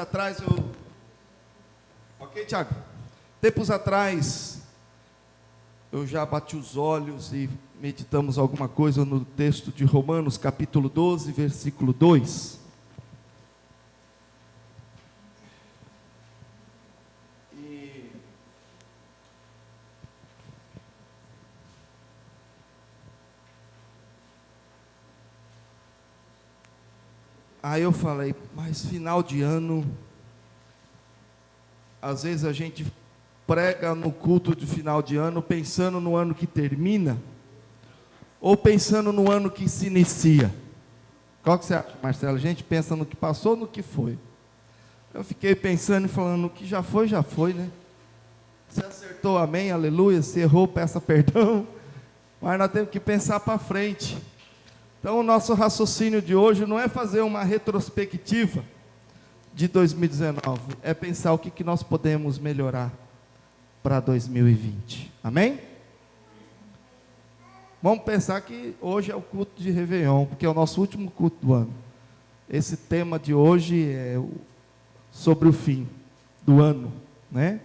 atrás Ok, Tiago? Tempos atrás, eu já bati os olhos e meditamos alguma coisa no texto de Romanos, capítulo 12, versículo 2. Aí eu falei, mas final de ano, às vezes a gente prega no culto de final de ano, pensando no ano que termina, ou pensando no ano que se inicia. Qual que você acha, Marcelo? A gente pensa no que passou ou no que foi? Eu fiquei pensando e falando, o que já foi, né? Você acertou, amém, aleluia. Você errou, peça perdão. Mas nós temos que pensar para frente. Então o nosso raciocínio de hoje não é fazer uma retrospectiva de 2019, é pensar o que nós podemos melhorar para 2020, amém? Vamos pensar que hoje é o culto de Réveillon, porque é o nosso último culto do ano. Esse tema de hoje é sobre o fim do ano, né?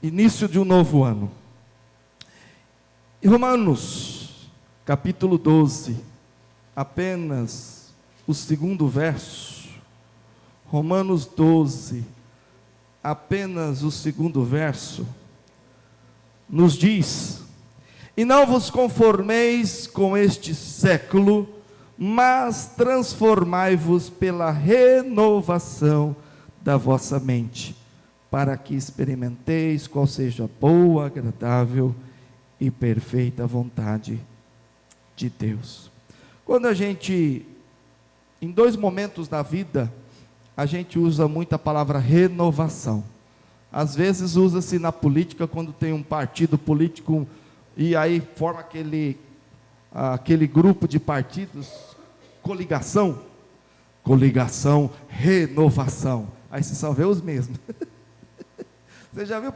Início de um novo ano. Em Romanos, capítulo 12, apenas o segundo verso, Romanos 12, apenas o segundo verso, nos diz: e não vos conformeis com este século, mas transformai-vos pela renovação da vossa mente, para que experimenteis qual seja a boa, agradável e perfeita vontade de Deus. Quando a gente, em dois momentos da vida, a gente usa muito a palavra renovação. Às vezes usa-se na política, quando tem um partido político, e aí forma aquele grupo de partidos, coligação, renovação. Aí você só vê os mesmos. Você já viu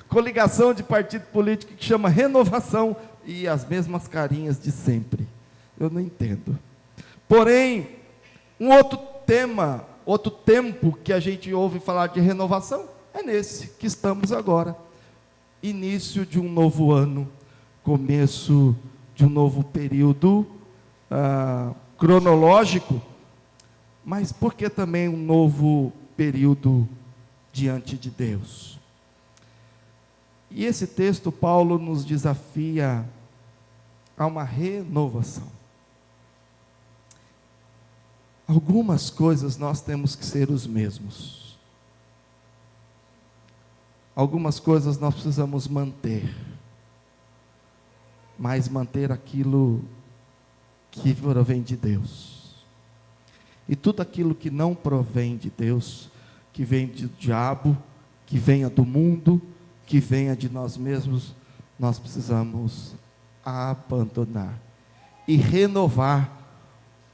coligação de partido político que chama renovação, e as mesmas carinhas de sempre? Eu não entendo. Porém, um outro tema, outro tempo que a gente ouve falar de renovação, é nesse que estamos agora. Início de um novo ano, começo de um novo período cronológico, mas por que também um novo período diante de Deus? E esse texto, Paulo nos desafia a uma renovação. Algumas coisas nós temos que ser os mesmos. Algumas coisas nós precisamos manter. Mas manter aquilo que provém de Deus. E tudo aquilo que não provém de Deus, que vem do diabo, que venha do mundo, que venha de nós mesmos, nós precisamos abandonar e renovar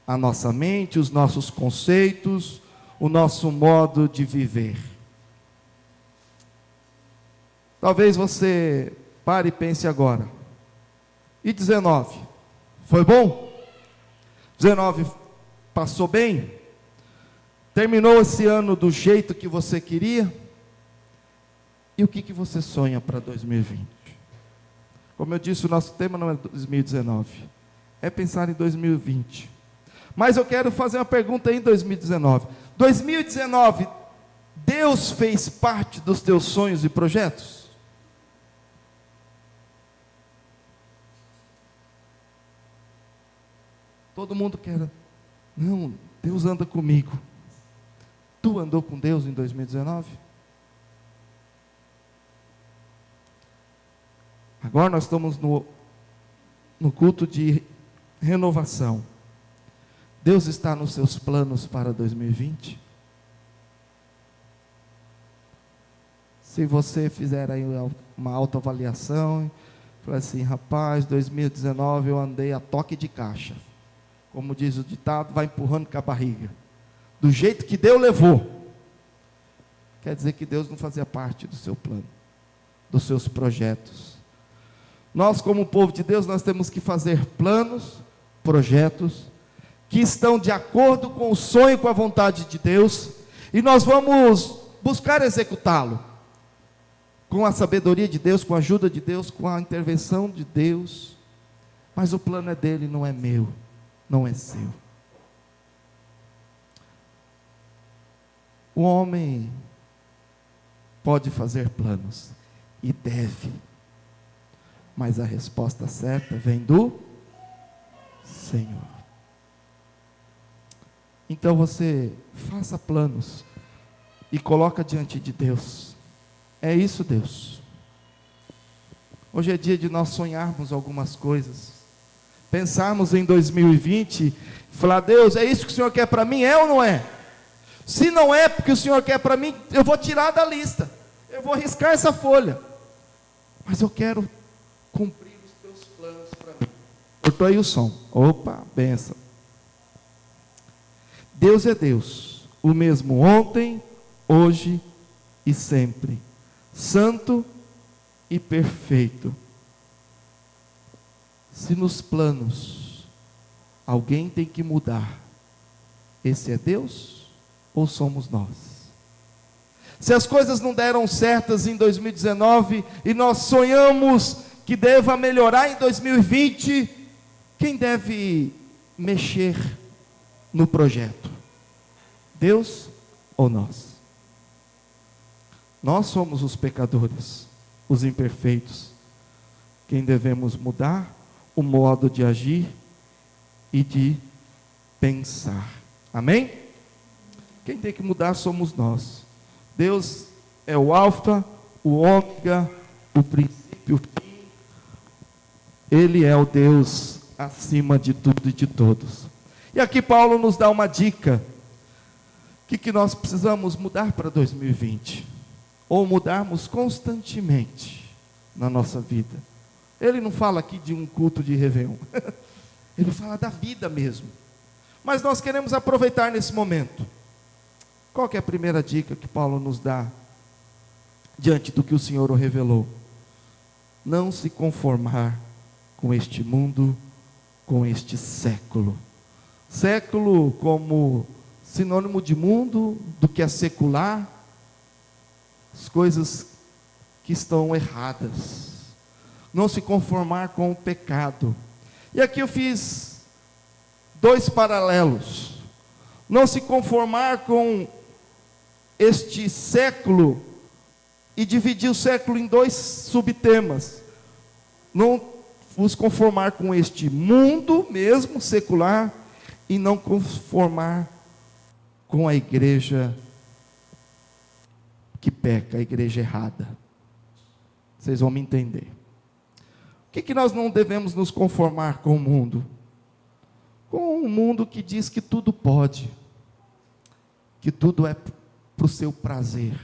a nossa mente, os nossos conceitos, o nosso modo de viver. Talvez você pare e pense agora. E 19? Foi bom? 19 passou bem? Terminou esse ano do jeito que você queria? E o que você sonha para 2020? Como eu disse, o nosso tema não é 2019, é pensar em 2020. Mas eu quero fazer uma pergunta em 2019. 2019, Deus fez parte dos teus sonhos e projetos? Todo mundo quer. Não, Deus anda comigo. Tu andou com Deus em 2019? Agora nós estamos no culto de renovação. Deus está nos seus planos para 2020? Se você fizer aí uma autoavaliação, falar assim, rapaz, 2019 eu andei a toque de caixa. Como diz o ditado, vai empurrando com a barriga. Do jeito que Deus levou. Quer dizer que Deus não fazia parte do seu plano, dos seus projetos. Nós, como povo de Deus, nós temos que fazer planos, projetos, que estão de acordo com o sonho e com a vontade de Deus, E nós vamos buscar executá-lo com a sabedoria de Deus, com a ajuda de Deus, com a intervenção de Deus. Mas o plano é dele, não é meu, não é seu. O homem pode fazer planos e deve, mas a resposta certa vem do Senhor. Então você faça planos e coloca diante de Deus. É isso, Deus. Hoje é dia de nós sonharmos algumas coisas, pensarmos em 2020, falar: Deus, é isso que o Senhor quer para mim? É ou não é? Se não é porque o Senhor quer para mim, eu vou tirar da lista, eu vou riscar essa folha, mas eu quero cumprir os teus planos para mim. Cortou aí o som. Opa, benção. Deus é Deus, o mesmo ontem, hoje e sempre, santo e perfeito. Se nos planos alguém tem que mudar, esse é Deus ou somos nós? Se as coisas não deram certas em 2019 e nós sonhamos que deva melhorar em 2020, quem deve mexer no projeto? Deus ou nós? Nós somos os pecadores, os imperfeitos. Quem devemos mudar o modo de agir e de pensar. Amém? Quem tem que mudar somos nós. Deus é o alfa, o ômega, o princípio, o fim. Ele é o Deus acima de tudo e de todos. E aqui Paulo nos dá uma dica. O que nós precisamos mudar para 2020? Ou mudarmos constantemente na nossa vida. Ele não fala aqui de um culto de Réveillon. Ele fala da vida mesmo. Mas nós queremos aproveitar nesse momento. Qual que é a primeira dica que Paulo nos dá diante do que o Senhor o revelou? Não se conformar com este mundo, com este século. Século como sinônimo de mundo, do que é secular, as coisas que estão erradas. Não se conformar com o pecado. E aqui eu fiz 2 paralelos. Não se conformar com este século e dividir o século em 2 subtemas. Não vos conformar com este mundo mesmo, secular, e não conformar com a igreja que peca, a igreja errada. Vocês vão me entender. O que nós não devemos nos conformar com o mundo? Com um mundo que diz que tudo pode, que tudo é para o seu prazer.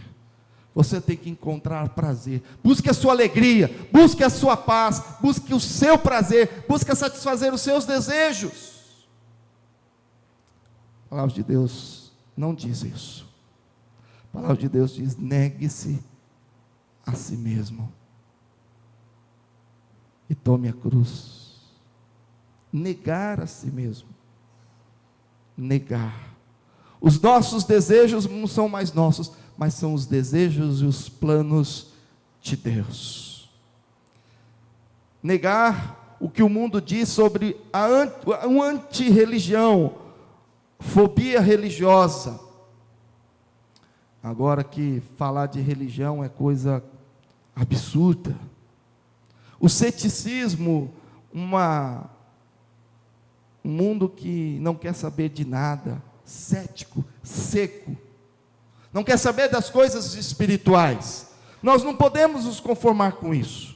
Você tem que encontrar prazer. Busque a sua alegria, busque a sua paz, busque o seu prazer, busque satisfazer os seus desejos. A palavra de Deus não diz isso. A palavra de Deus diz: negue-se a si mesmo e tome a cruz. Negar a si mesmo. Negar. Os nossos desejos não são mais nossos, mas são os desejos e os planos de Deus. Negar o que o mundo diz sobre a antirreligião, fobia religiosa. Agora que falar de religião é coisa absurda. O ceticismo, um mundo que não quer saber de nada, cético, seco, não quer saber das coisas espirituais. Nós não podemos nos conformar com isso.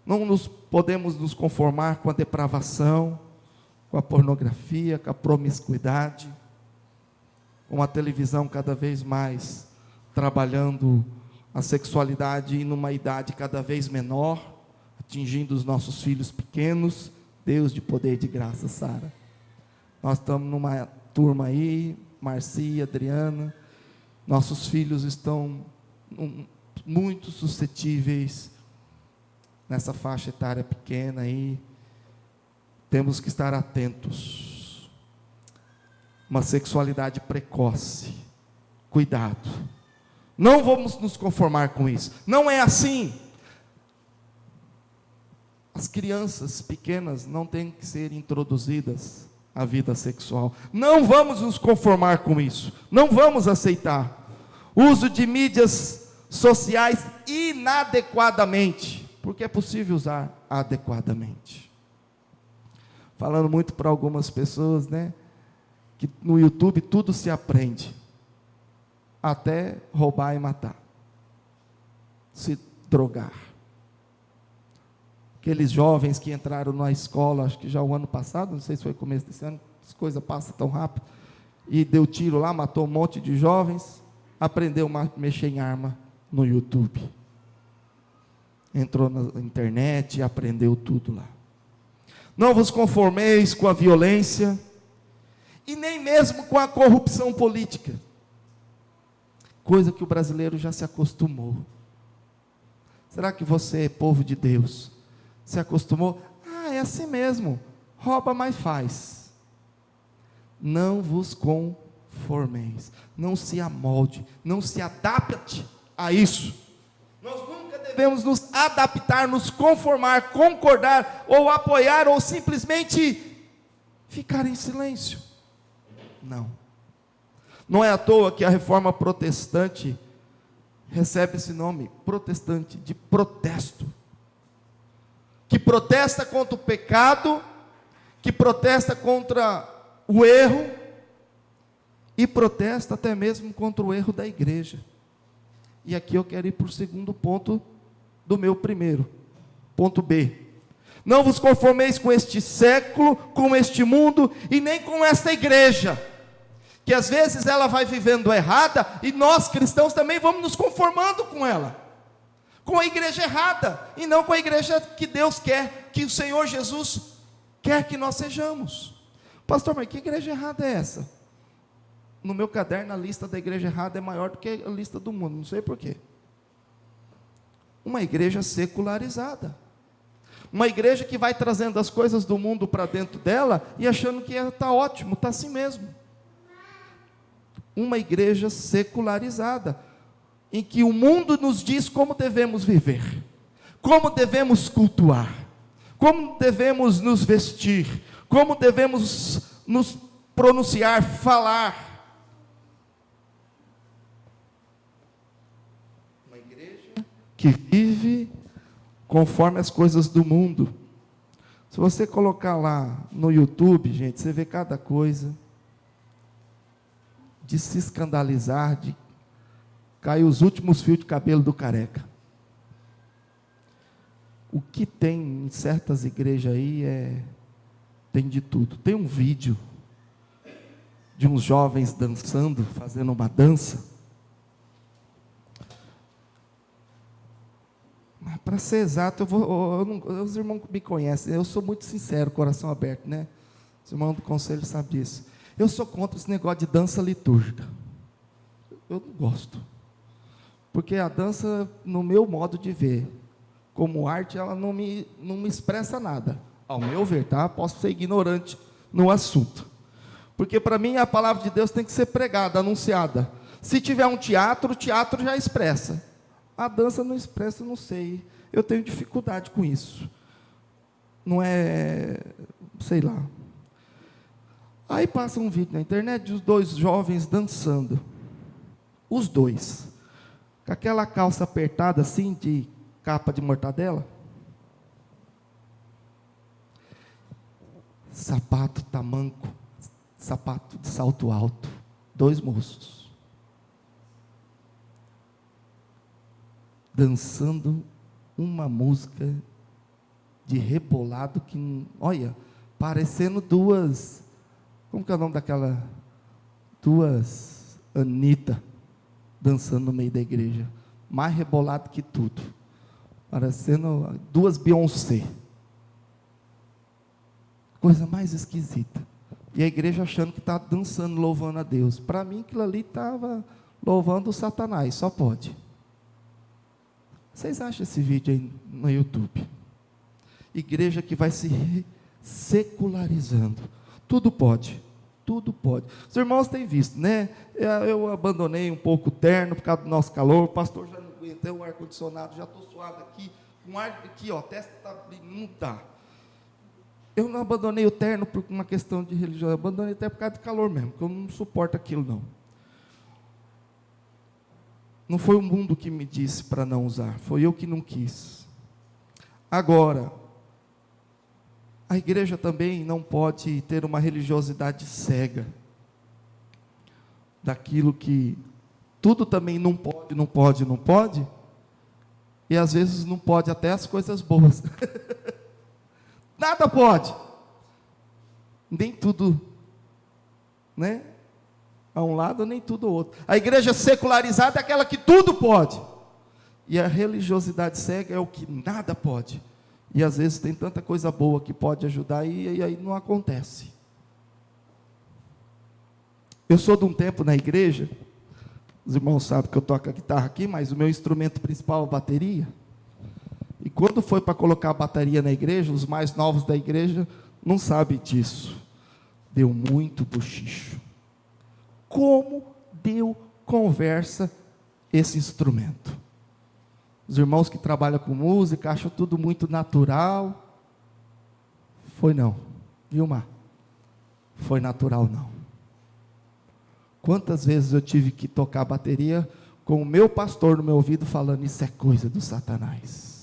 Não podemos nos conformar com a depravação, com a pornografia, com a promiscuidade, com a televisão cada vez mais trabalhando a sexualidade numa idade cada vez menor, atingindo os nossos filhos pequenos. Deus de poder e de graça, Sara. Nós estamos numa turma aí, Marcia, Adriana, nossos filhos estão muito suscetíveis nessa faixa etária pequena aí. Temos que estar atentos. Uma sexualidade precoce, Cuidado. Não vamos nos conformar com isso. Não é assim. As crianças pequenas não têm que ser introduzidas à vida sexual. Não vamos nos conformar com isso. Não vamos aceitar. Uso de mídias sociais inadequadamente. Porque é possível usar adequadamente. Falando muito para algumas pessoas, né? Que no YouTube tudo se aprende. Até roubar e matar. Se drogar. Aqueles jovens que entraram na escola, acho que já o ano passado, não sei se foi começo desse ano, as coisas passam tão rápido, e deu tiro lá, matou um monte de jovens, aprendeu a mexer em arma no YouTube. Entrou na internet e aprendeu tudo lá. Não vos conformeis com a violência, e nem mesmo com a corrupção política. Coisa que o brasileiro já se acostumou. Será que você, povo de Deus, se acostumou? Ah, é assim mesmo. Rouba, mas faz. Não vos conformeis. Não se amolde. Não se adapte a isso. Nós nunca devemos nos adaptar, nos conformar, concordar, ou apoiar, ou simplesmente ficar em silêncio. Não. Não é à toa que a reforma protestante recebe esse nome, protestante, de protesto. Que protesta contra o pecado, que protesta contra o erro, e protesta até mesmo contra o erro da igreja. E aqui eu quero ir para o segundo ponto do meu primeiro. Ponto B. Não vos conformeis com este século, com este mundo, e nem com esta igreja. Que às vezes ela vai vivendo errada, e nós cristãos também vamos nos conformando com ela, com a igreja errada, e não com a igreja que Deus quer, que o Senhor Jesus quer que nós sejamos. Pastor, mas que igreja errada é essa? No meu caderno a lista da igreja errada é maior do que a lista do mundo, não sei porquê. Uma igreja secularizada, uma igreja que vai trazendo as coisas do mundo para dentro dela, e achando que está ótimo, está assim mesmo. Uma igreja secularizada, em que o mundo nos diz como devemos viver, como devemos cultuar, como devemos nos vestir, como devemos nos pronunciar, falar. Uma igreja que vive conforme as coisas do mundo. Se você colocar lá no YouTube, gente, você vê cada coisa de se escandalizar, de cair os últimos fios de cabelo do careca. O que tem em certas igrejas aí tem de tudo. Tem um vídeo de uns jovens dançando, fazendo uma dança. Para ser exato, os irmãos me conhecem, eu sou muito sincero, coração aberto, né? Os irmãos do conselho sabem disso. Eu sou contra esse negócio de dança litúrgica. Eu não gosto. Porque a dança, no meu modo de ver, como arte, ela não me expressa nada. Ao meu ver, tá? Posso ser ignorante no assunto. Porque para mim a palavra de Deus tem que ser pregada, anunciada. Se tiver um teatro, o teatro já expressa. A dança não expressa, não sei. Eu tenho dificuldade com isso. Não é, sei lá. Aí passa um vídeo na internet de os dois jovens dançando. Os dois. Com aquela calça apertada assim, de capa de mortadela. Sapato tamanco. Sapato de salto alto. Dois moços. Dançando uma música de rebolado que, olha, parecendo duas... Como que é o nome daquela? Duas Anitta dançando no meio da igreja. Mais rebolado que tudo. Parecendo duas Beyoncé. Coisa mais esquisita. E a igreja achando que está dançando, louvando a Deus. Para mim, aquilo ali estava louvando o Satanás. Só pode. Vocês acham esse vídeo aí no YouTube? Igreja que vai se secularizando. Tudo pode, tudo pode. Os irmãos têm visto, né? Eu abandonei um pouco o terno por causa do nosso calor, o pastor já não aguenta, o ar-condicionado, já estou suado aqui, com ar aqui, ó, a testa está abrindo, não dá. Eu não abandonei o terno por uma questão de religião, eu abandonei até por causa do calor mesmo, porque eu não suporto aquilo não. Não foi o mundo que me disse para não usar, foi eu que não quis. Agora, a igreja também não pode ter uma religiosidade cega, daquilo que tudo também não pode, não pode, não pode, e às vezes não pode até as coisas boas. Nada pode, nem tudo, né? A um lado, nem tudo ao outro. A igreja secularizada é aquela que tudo pode, e a religiosidade cega é o que nada pode, e às vezes tem tanta coisa boa que pode ajudar, e aí não acontece. Eu sou de um tempo na igreja, os irmãos sabem que eu toco a guitarra aqui, mas o meu instrumento principal é a bateria, e quando foi para colocar a bateria na igreja, os mais novos da igreja não sabem disso, deu muito bochicho. Como deu conversa esse instrumento? Os irmãos que trabalham com música acham tudo muito natural. Foi não, Vilmar? Foi natural não. Quantas vezes eu tive que tocar bateria com o meu pastor no meu ouvido falando, isso é coisa do Satanás.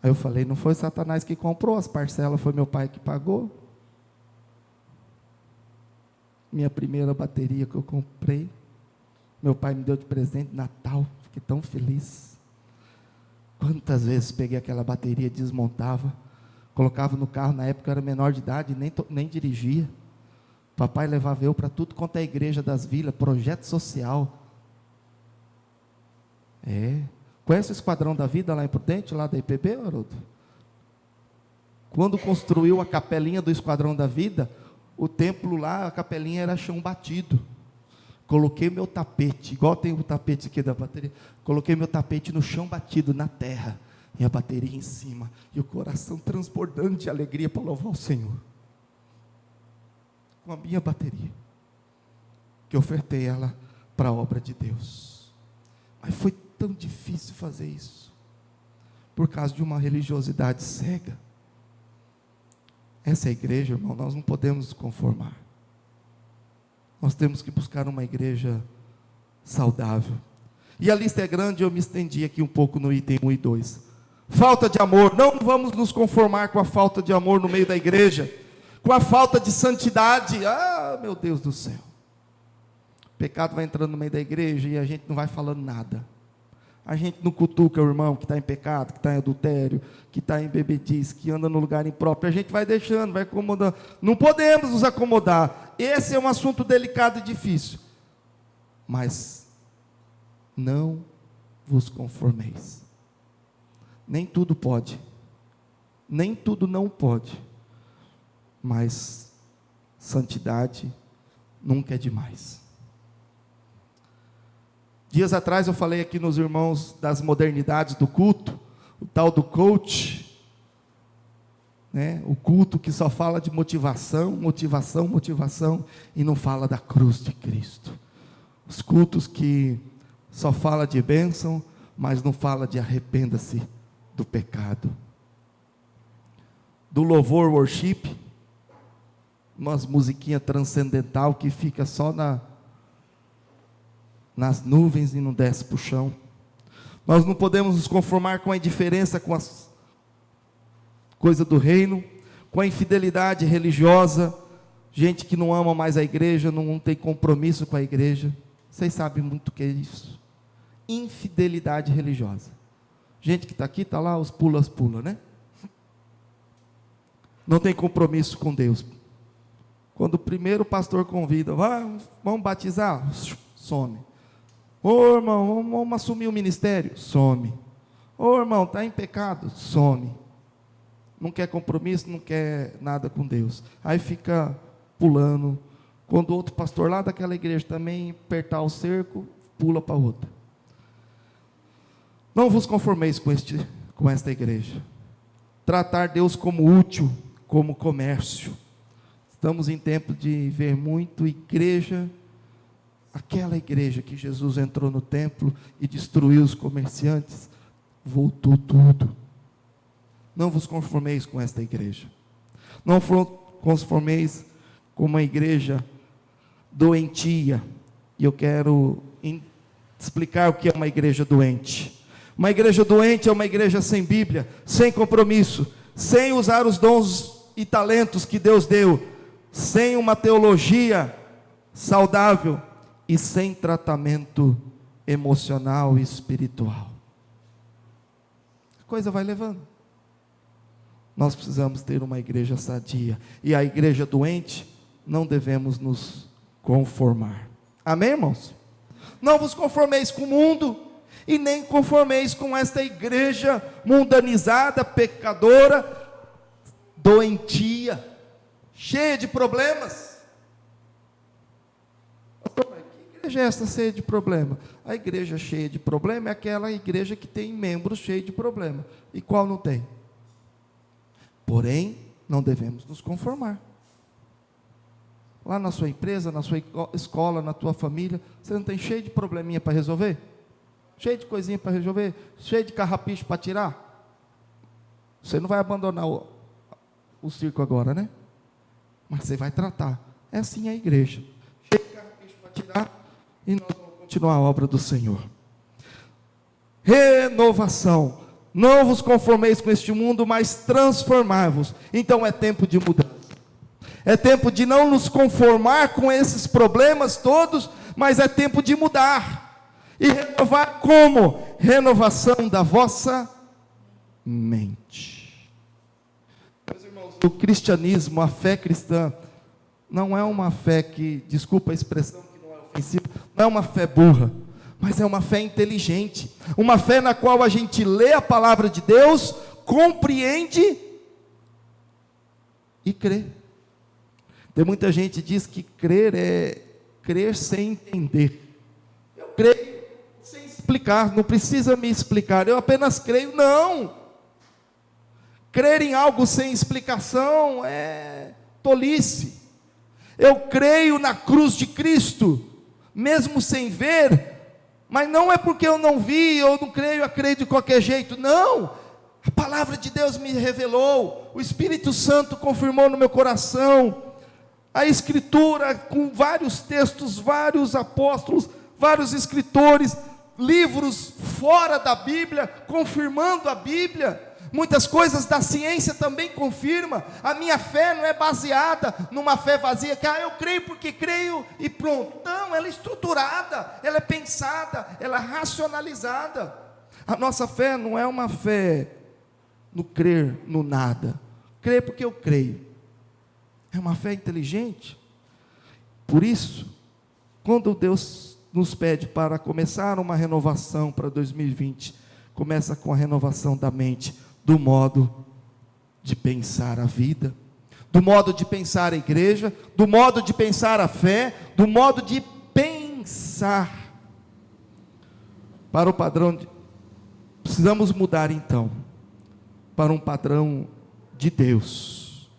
Aí eu falei, não foi Satanás que comprou, as parcelas foi meu pai que pagou. Minha primeira bateria que eu comprei, meu pai me deu de presente de Natal, fiquei tão feliz. Quantas vezes peguei aquela bateria, desmontava, colocava no carro, na época eu era menor de idade, nem dirigia. Papai levava eu para tudo quanto é igreja das vilas, projeto social. Conhece o Esquadrão da Vida lá em Prudente, lá da IPB, Haroldo? Quando construiu a capelinha do Esquadrão da Vida, o templo lá, a capelinha era chão batido. Coloquei meu tapete, igual tem o tapete aqui da bateria, coloquei meu tapete no chão batido, na terra, e a bateria em cima, e o coração transbordando de alegria para louvar o Senhor. Com a minha bateria, que eu ofertei ela para a obra de Deus. Mas foi tão difícil fazer isso, por causa de uma religiosidade cega. Essa é a igreja, irmão, nós não podemos nos conformar. Nós temos que buscar uma igreja saudável. E a lista é grande, eu me estendi aqui um pouco no item 1 e 2. Falta de amor, não vamos nos conformar com a falta de amor no meio da igreja, com a falta de santidade. Meu Deus do céu. O pecado vai entrando no meio da igreja e a gente não vai falando nada. A gente não cutuca o irmão que está em pecado, que está em adultério, que está em bebedice, que anda no lugar impróprio. A gente vai deixando, vai acomodando. Não podemos nos acomodar. Esse é um assunto delicado e difícil. Mas não vos conformeis. Nem tudo pode. Nem tudo não pode. Mas santidade nunca é demais. Dias atrás eu falei aqui nos irmãos das modernidades do culto, o tal do coach, né? O culto que só fala de motivação, motivação, motivação, e não fala da cruz de Cristo. Os cultos que só fala de bênção, mas não fala de arrependa-se do pecado. Do louvor worship, umas musiquinhas transcendental que fica só nas nuvens e não desce para o chão. Nós não podemos nos conformar com a indiferença com as coisas do reino, com a infidelidade religiosa, gente que não ama mais a igreja, não tem compromisso com a igreja. Vocês sabem muito o que é isso. Infidelidade religiosa. Gente que está aqui, está lá, os pulas, né? Não tem compromisso com Deus. Quando o primeiro pastor convida, vamos batizar, some. Ô irmão, vamos assumir o ministério, some. Ô irmão, está em pecado, some. Não quer compromisso, não quer nada com Deus. Aí fica pulando. Quando outro pastor lá daquela igreja também apertar o cerco, pula para outra. Não vos conformeis com esta igreja. tratar Deus como útil, como comércio. Estamos em tempo de ver muito igreja, aquela igreja que Jesus entrou no templo e destruiu os comerciantes, voltou tudo. Não vos conformeis com esta igreja. Não vos conformeis com uma igreja doentia. E eu quero explicar o que é uma igreja doente. Uma igreja doente é uma igreja sem Bíblia, sem compromisso, sem usar os dons e talentos que Deus deu, sem uma teologia saudável e sem tratamento emocional e espiritual. A coisa vai levando. Nós precisamos ter uma igreja sadia, e a igreja doente, não devemos nos conformar. Amém, irmãos? Não vos conformeis com o mundo, e nem conformeis com esta igreja mundanizada, pecadora, doentia, cheia de problemas. Pastor, mas que igreja é essa cheia de problema? A igreja cheia de problema é aquela igreja que tem membros cheios de problema. E qual não tem? Porém, não devemos nos conformar. Lá na sua empresa, na sua escola, na tua família, você não tem cheio de probleminha para resolver? Cheio de coisinha para resolver? Cheio de carrapicho para tirar? Você não vai abandonar o circo agora, né? Mas você vai tratar. É assim a igreja. Cheio de carrapicho para tirar, e nós vamos continuar a obra do Senhor. Renovação. Não vos conformeis com este mundo, mas transformai-vos. Então é tempo de mudança. É tempo de não nos conformar com esses problemas todos, mas é tempo de mudar. E renovar como? Renovação da vossa mente. Meus irmãos, o cristianismo, a fé cristã, não é uma fé que, desculpa a expressão que não é ofensiva, não é uma fé burra, mas é uma fé inteligente, uma fé na qual a gente lê a palavra de Deus, compreende e crê. Tem muita gente que diz que crer é crer sem entender. Eu creio sem explicar, não precisa me explicar, eu apenas creio. Não! Crer em algo sem explicação é tolice. Eu creio na cruz de Cristo, mesmo sem ver, mas não é porque eu não vi, eu não creio, eu creio de qualquer jeito. Não! A palavra de Deus me revelou, o Espírito Santo confirmou no meu coração. A Escritura, com vários textos, vários apóstolos, vários escritores, livros fora da Bíblia, confirmando a Bíblia. Muitas coisas da ciência também confirmam. A minha fé não é baseada numa fé vazia, que eu creio porque creio e pronto. Não, ela é estruturada, ela é pensada, ela é racionalizada. A nossa fé não é uma fé no crer no nada. Crer porque eu creio. É uma fé inteligente. Por isso, quando Deus nos pede para começar uma renovação para 2020, começa com a renovação da mente, do modo de pensar a vida, do modo de pensar a igreja, do modo de pensar a fé, do modo de pensar para o padrão precisamos mudar então para um padrão de Deus.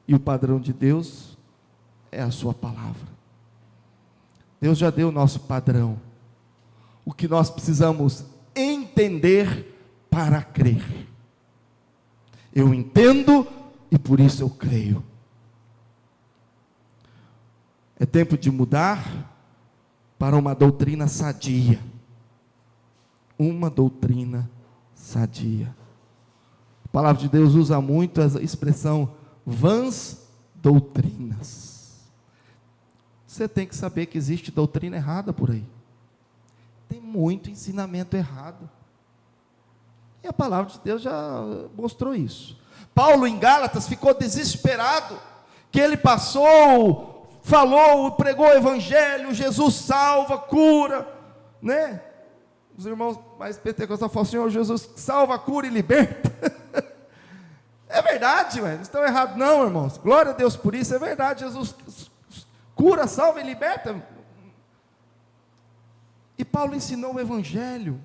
E o padrão de Deus é a sua palavra. Deus já deu o nosso padrão. O que nós precisamos entender para crer. Eu entendo e por isso eu creio. É tempo de mudar para uma doutrina sadia. Uma doutrina sadia. A palavra de Deus usa muito a expressão vãs doutrinas. Você tem que saber que existe doutrina errada por aí. Tem muito ensinamento errado. E a palavra de Deus já mostrou isso. Paulo em Gálatas ficou desesperado, que ele passou, falou, pregou o evangelho, Jesus salva, cura, né? Os irmãos mais pentecostais falam, Senhor Jesus salva, cura e liberta. É verdade, não estão errados não, irmãos, glória a Deus por isso, é verdade, Jesus cura, salva e liberta. E Paulo ensinou o evangelho,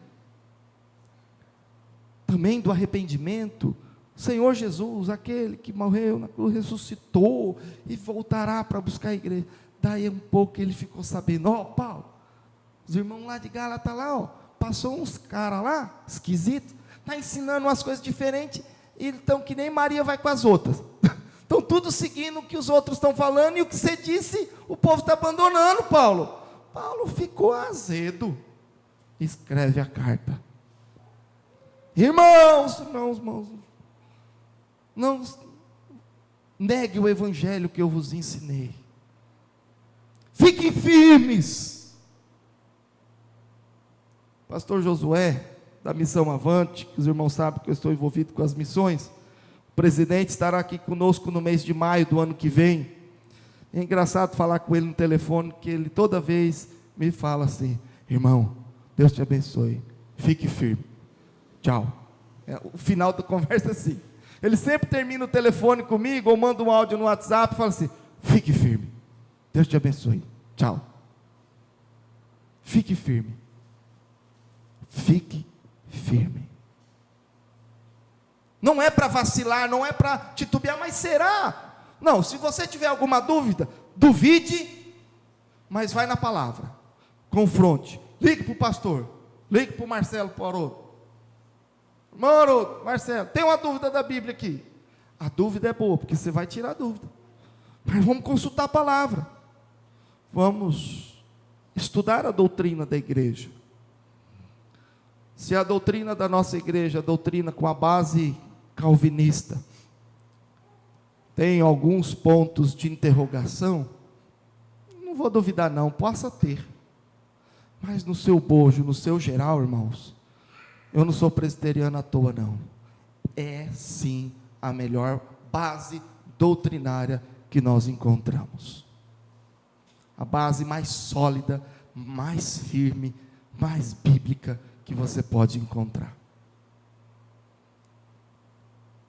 também do arrependimento, Senhor Jesus, aquele que morreu na cruz, ressuscitou e voltará para buscar a igreja. Daí um pouco ele ficou sabendo, Paulo, os irmãos lá de Gálatas lá, passou uns caras lá, esquisitos, está ensinando umas coisas diferentes, então que nem Maria vai com as outras. Estão tudo seguindo o que os outros estão falando, e o que você disse, o povo está abandonando, Paulo. Paulo ficou azedo. Escreve a carta. Irmãos, não negue o evangelho que eu vos ensinei. Fiquem firmes. Pastor Josué, da Missão Avante, que os irmãos sabem que eu estou envolvido com as missões, o presidente estará aqui conosco no mês de maio do ano que vem. É engraçado falar com ele no telefone, que ele toda vez me fala assim, irmão, Deus te abençoe, fique firme, tchau. O final da conversa é assim. Ele sempre termina o telefone comigo, ou manda um áudio no WhatsApp e fala assim, fique firme, Deus te abençoe, tchau. Fique firme. Fique firme. Não é para vacilar, não é para titubear, mas será? Não, se você tiver alguma dúvida, duvide, mas vai na palavra, confronte, ligue para o pastor, ligue para o Marcelo, para o Haroldo. Irmão Haroldo, Marcelo, tem uma dúvida da Bíblia aqui. A dúvida é boa, porque você vai tirar a dúvida, mas vamos consultar a palavra, vamos estudar a doutrina da igreja. Se a doutrina da nossa igreja, a doutrina com a base calvinista, tem alguns pontos de interrogação, não vou duvidar não, possa ter, mas no seu bojo, no seu geral, irmãos, eu não sou presbiteriano à toa não, é sim a melhor base doutrinária que nós encontramos, a base mais sólida, mais firme, mais bíblica que você pode encontrar.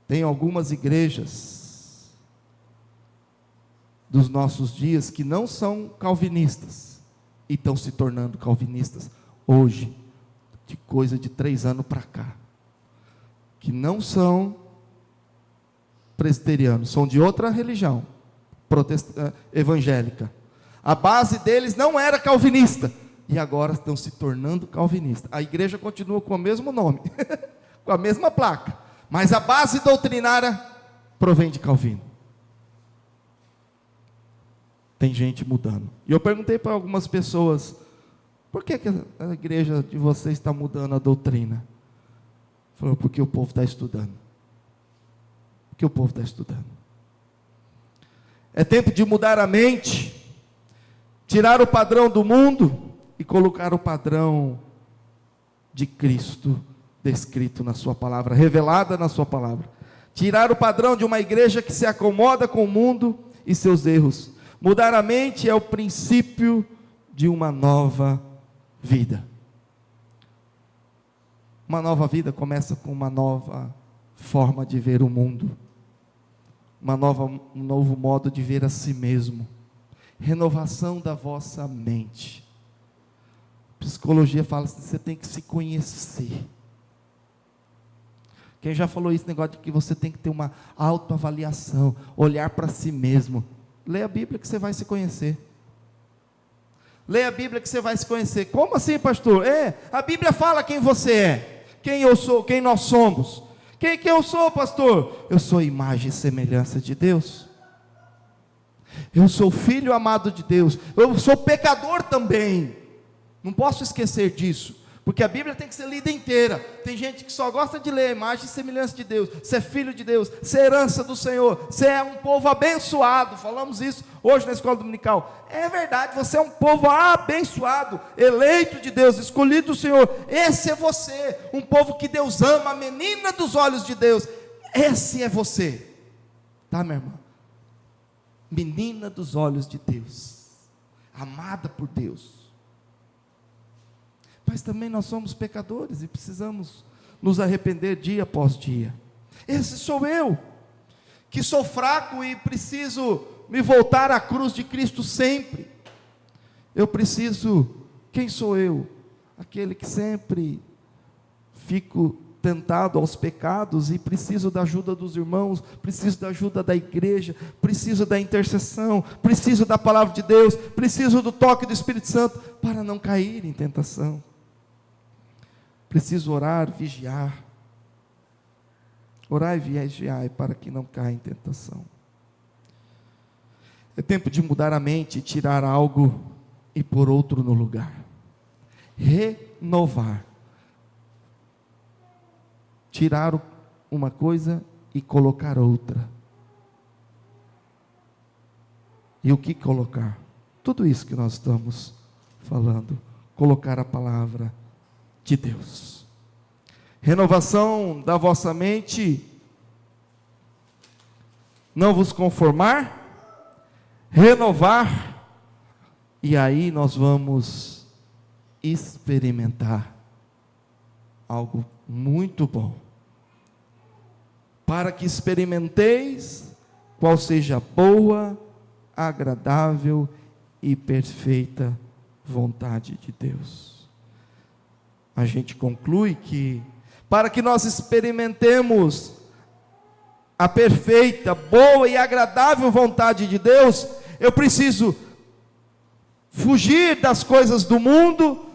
Tem algumas igrejas dos nossos dias que não são calvinistas e estão se tornando calvinistas hoje, de coisa de 3 anos para cá, que não são presbiterianos, são de outra religião, evangélica. A base deles não era calvinista, e agora estão se tornando calvinistas. A igreja continua com o mesmo nome, com a mesma placa, mas a base doutrinária provém de Calvino. Tem gente mudando. E eu perguntei para algumas pessoas, por que a igreja de vocês está mudando a doutrina? Falou, porque o povo está estudando. Porque o povo está estudando. É tempo de mudar a mente, tirar o padrão do mundo e colocar o padrão de Cristo descrito na sua palavra, revelada na sua palavra. Tirar o padrão de uma igreja que se acomoda com o mundo e seus erros. Mudar a mente é o princípio de uma nova vida. Uma nova vida começa com uma nova forma de ver o mundo, um novo modo de ver a si mesmo, renovação da vossa mente. Psicologia fala assim, você tem que se conhecer. Quem já falou isso, negócio de que você tem que ter uma autoavaliação, olhar para si mesmo. Leia a Bíblia que você vai se conhecer. Leia a Bíblia que você vai se conhecer. Como assim, pastor? A Bíblia fala quem você é, quem eu sou, quem nós somos. Quem que eu sou, pastor? Eu sou imagem e semelhança de Deus. Eu sou filho amado de Deus. Eu sou pecador também. Não posso esquecer disso, porque a Bíblia tem que ser lida inteira. Tem gente que só gosta de ler a imagem e semelhança de Deus. Você é filho de Deus, você é herança do Senhor, você é um povo abençoado. Falamos isso hoje na escola dominical. É verdade, você é um povo abençoado, eleito de Deus, escolhido do Senhor. Esse é você, um povo que Deus ama, a menina dos olhos de Deus. Esse é você, tá, minha irmã? Menina dos olhos de Deus, amada por Deus. Mas também nós somos pecadores e precisamos nos arrepender dia após dia. Esse sou eu, que sou fraco e preciso me voltar à cruz de Cristo sempre. Eu preciso, quem sou eu? Aquele que sempre fico tentado aos pecados e preciso da ajuda dos irmãos, preciso da ajuda da igreja, preciso da intercessão, preciso da palavra de Deus, preciso do toque do Espírito Santo para não cair em tentação. Preciso orar, vigiar. Orar e vigiar para que não caia em tentação. É tempo de mudar a mente, tirar algo e pôr outro no lugar. Renovar. Tirar uma coisa e colocar outra. E o que colocar? Tudo isso que nós estamos falando. Colocar a palavra de Deus. Renovação da vossa mente. Não vos conformar. Renovar. E aí nós vamos experimentar algo muito bom. Para que experimenteis qual seja a boa, agradável e perfeita vontade de Deus. A gente conclui que, para que nós experimentemos a perfeita, boa e agradável vontade de Deus, eu preciso fugir das coisas do mundo,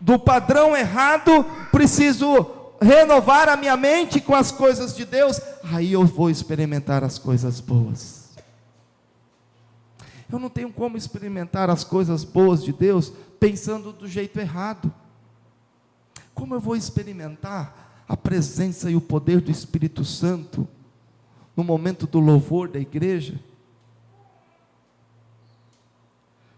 do padrão errado, preciso renovar a minha mente com as coisas de Deus, aí eu vou experimentar as coisas boas. Eu não tenho como experimentar as coisas boas de Deus pensando do jeito errado. Como eu vou experimentar a presença e o poder do Espírito Santo no momento do louvor da igreja?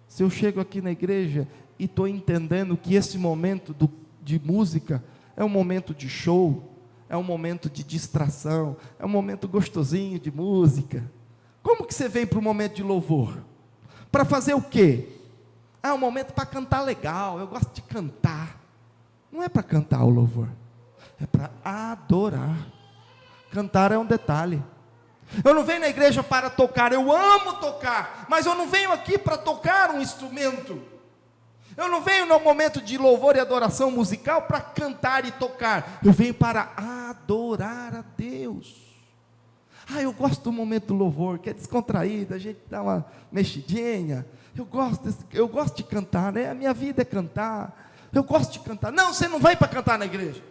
Se eu chego aqui na igreja e estou entendendo que esse momento de música é um momento de show, é um momento de distração, é um momento gostosinho de música. Como que você vem para o momento de louvor? Para fazer o quê? É um momento para cantar legal, eu gosto de cantar. Não é para cantar o louvor, é para adorar. Cantar é um detalhe. Eu não venho na igreja para tocar, eu amo tocar, mas eu não venho aqui para tocar um instrumento. Eu não venho no momento de louvor e adoração musical para cantar e tocar. Eu venho para adorar a Deus. Eu gosto do momento do louvor, que é descontraído, a gente dá uma mexidinha. Eu gosto de cantar, né? A minha vida é cantar. Eu gosto de cantar. Não, você não vem para cantar na igreja.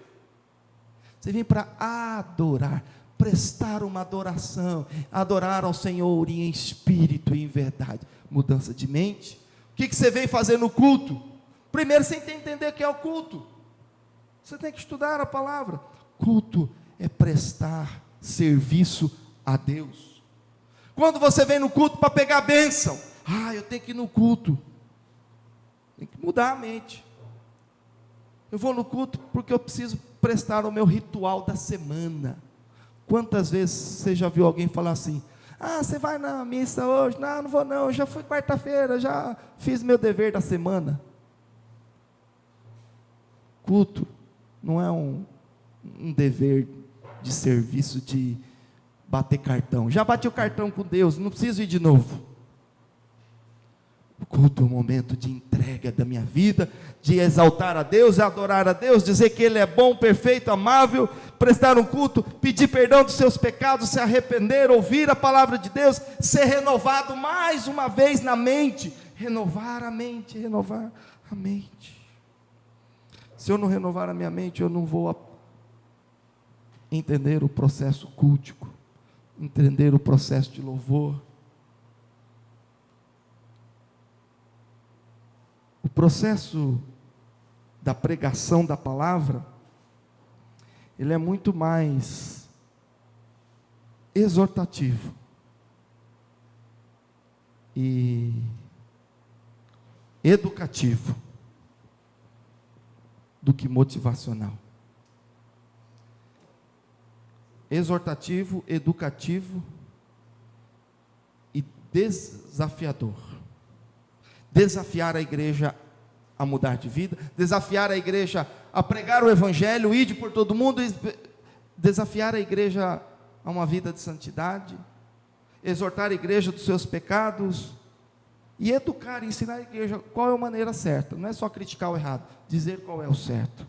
Você vem para adorar, prestar uma adoração, adorar ao Senhor em espírito e em verdade. Mudança de mente. O que você vem fazer no culto? Primeiro você tem que entender o que é o culto. Você tem que estudar a palavra. Culto é prestar serviço a Deus. Quando você vem no culto para pegar a bênção, eu tenho que ir no culto. Tem que mudar a mente. Eu vou no culto porque eu preciso prestar o meu ritual da semana. Quantas vezes você já viu alguém falar assim: você vai na missa hoje? Não, não vou não, eu já fui quarta-feira, já fiz meu dever da semana. Culto não é um dever de serviço de bater cartão. Já bati o cartão com Deus, não preciso ir de novo. O culto é um momento de entrega da minha vida, de exaltar a Deus, adorar a Deus, dizer que Ele é bom, perfeito, amável, prestar um culto, pedir perdão dos seus pecados, se arrepender, ouvir a palavra de Deus, ser renovado mais uma vez na mente, renovar a mente, renovar a mente. Se eu não renovar a minha mente, eu não vou entender o processo cultico, entender o processo de louvor. O processo da pregação da palavra, ele é muito mais exortativo e educativo do que motivacional. Exortativo, educativo e desafiador. Desafiar a igreja a mudar de vida, desafiar a igreja a pregar o evangelho, ir por todo mundo, desafiar a igreja a uma vida de santidade, exortar a igreja dos seus pecados, e educar, ensinar a igreja qual é a maneira certa. Não é só criticar o errado, dizer qual é o certo.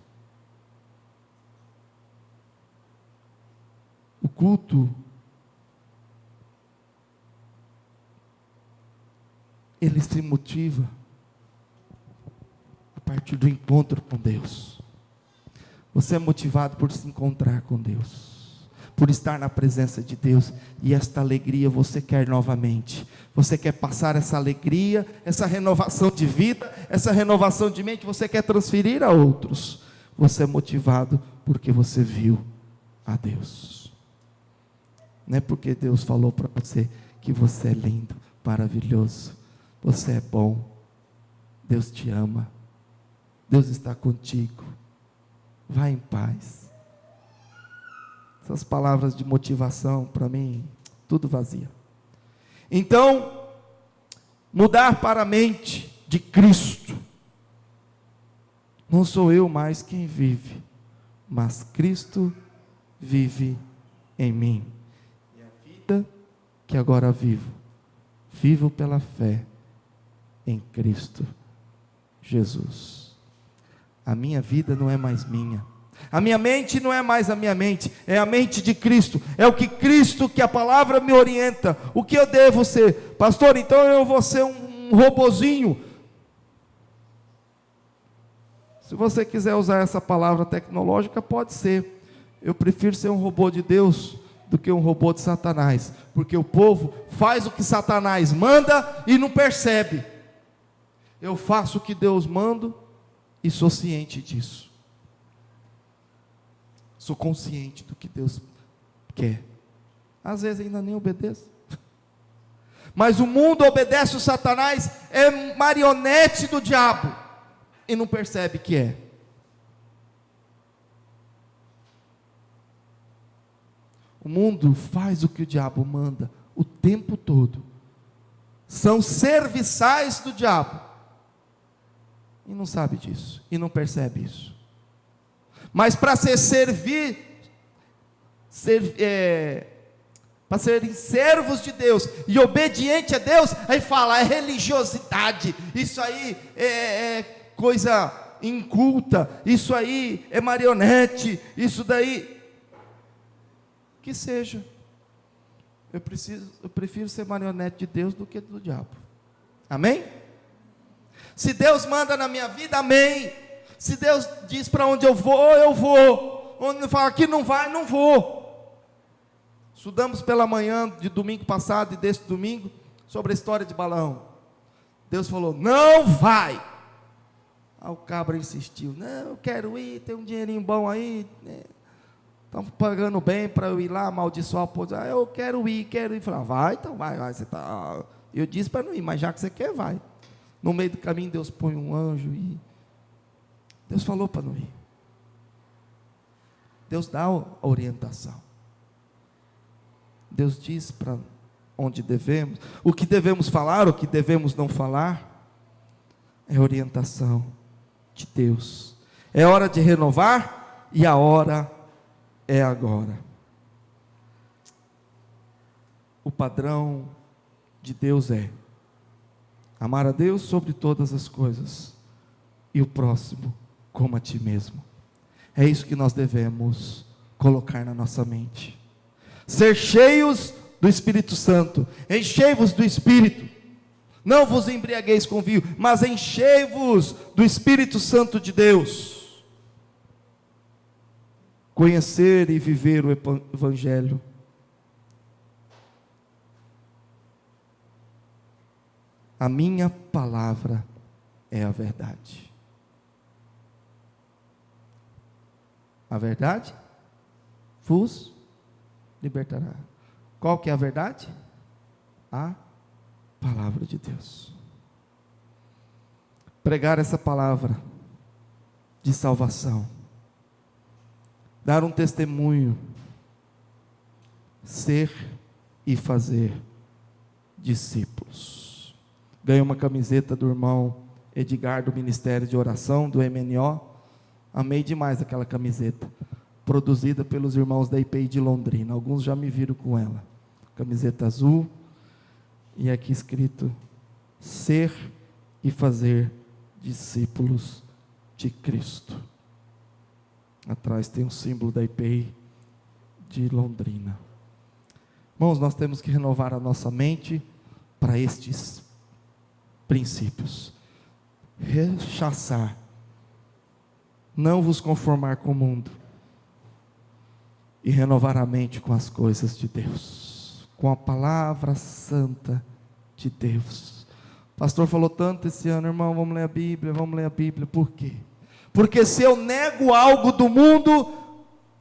culto, ele se motiva a partir do encontro com Deus. Você é motivado por se encontrar com Deus, por estar na presença de Deus, e esta alegria você quer novamente. Você quer passar essa alegria, essa renovação de vida, essa renovação de mente, você quer transferir a outros. Você é motivado porque você viu a Deus. Não é porque Deus falou para você que você é lindo, maravilhoso, você é bom, Deus te ama, Deus está contigo, vá em paz. Essas palavras de motivação, para mim, tudo vazia. Então, mudar para a mente de Cristo. Não sou eu mais quem vive, mas Cristo vive em mim. E a vida que agora vivo, vivo pela fé em Cristo Jesus. A minha vida não é mais minha. A minha mente não é mais a minha mente, é a mente de Cristo. É o que Cristo, que a palavra me orienta. O que eu devo ser? Pastor, então eu vou ser um robozinho. Se você quiser usar essa palavra tecnológica, pode ser. Eu prefiro ser um robô de Deus do que um robô de Satanás, porque o povo faz o que Satanás manda e não percebe. Eu faço o que Deus manda e sou ciente disso. Sou consciente do que Deus quer. Às vezes ainda nem obedeço. Mas o mundo obedece o Satanás, é marionete do diabo, e não percebe que é. O mundo faz o que o diabo manda o tempo todo. São serviçais do diabo. E não sabe disso, e não percebe isso. Mas para para serem servos de Deus e obediente a Deus, aí fala, é religiosidade, isso aí é coisa inculta, isso aí é marionete, isso daí, que seja. Eu prefiro ser marionete de Deus do que do diabo. Amém? Se Deus manda na minha vida, amém. Se Deus diz para onde eu vou. Onde fala aqui não vai, não vou. Estudamos pela manhã de domingo passado e deste domingo sobre a história de Balaão. Deus falou, não vai. Aí o cabra insistiu, não, eu quero ir, tem um dinheirinho bom aí, estão pagando bem para eu ir lá amaldiçoar o povo. Eu quero ir. Falei, vai, então vai, você tá. Eu disse para não ir, mas já que você quer, vai. No meio do caminho Deus põe um anjo e Deus falou para não ir. Deus dá a orientação. Deus diz para onde devemos, o que devemos falar, o que devemos não falar. É orientação de Deus. É hora de renovar e a hora é agora. O padrão de Deus é amar a Deus sobre todas as coisas e o próximo como a ti mesmo. É isso que nós devemos colocar na nossa mente. Ser cheios do Espírito Santo. Enchei-vos do Espírito. Não vos embriagueis com vinho, mas enchei-vos do Espírito Santo de Deus. Conhecer e viver o Evangelho. A minha palavra é a verdade. A verdade vos libertará. Qual que é a verdade? A palavra de Deus. Pregar essa palavra de salvação. Dar um testemunho. Ser e fazer discípulos. Ganhei uma camiseta do irmão Edgar, do Ministério de Oração, do MNO. Amei demais aquela camiseta, produzida pelos irmãos da IPI de Londrina. Alguns já me viram com ela. Camiseta azul, e aqui escrito, ser e fazer discípulos de Cristo. Atrás tem um símbolo da IPI de Londrina. Irmãos, nós temos que renovar a nossa mente para estes princípios. Rechaçar, não vos conformar com o mundo, e renovar a mente com as coisas de Deus, com a palavra santa de Deus. O pastor falou tanto esse ano, irmão, vamos ler a Bíblia, por quê? Porque se eu nego algo do mundo,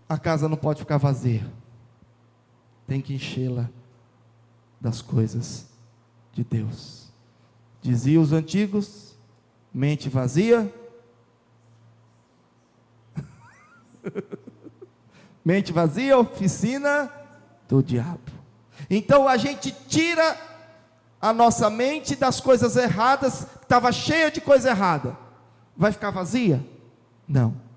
a casa não pode ficar vazia, tem que enchê-la das coisas de Deus. Diziam os antigos, mente vazia, mente vazia, oficina do diabo. Então a gente tira a nossa mente das coisas erradas, estava cheia de coisa errada, vai ficar vazia? Não.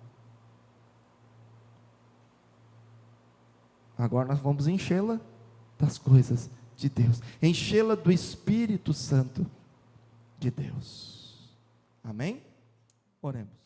Agora nós vamos enchê-la das coisas de Deus, enchê-la do Espírito Santo de Deus. Amém? Oremos.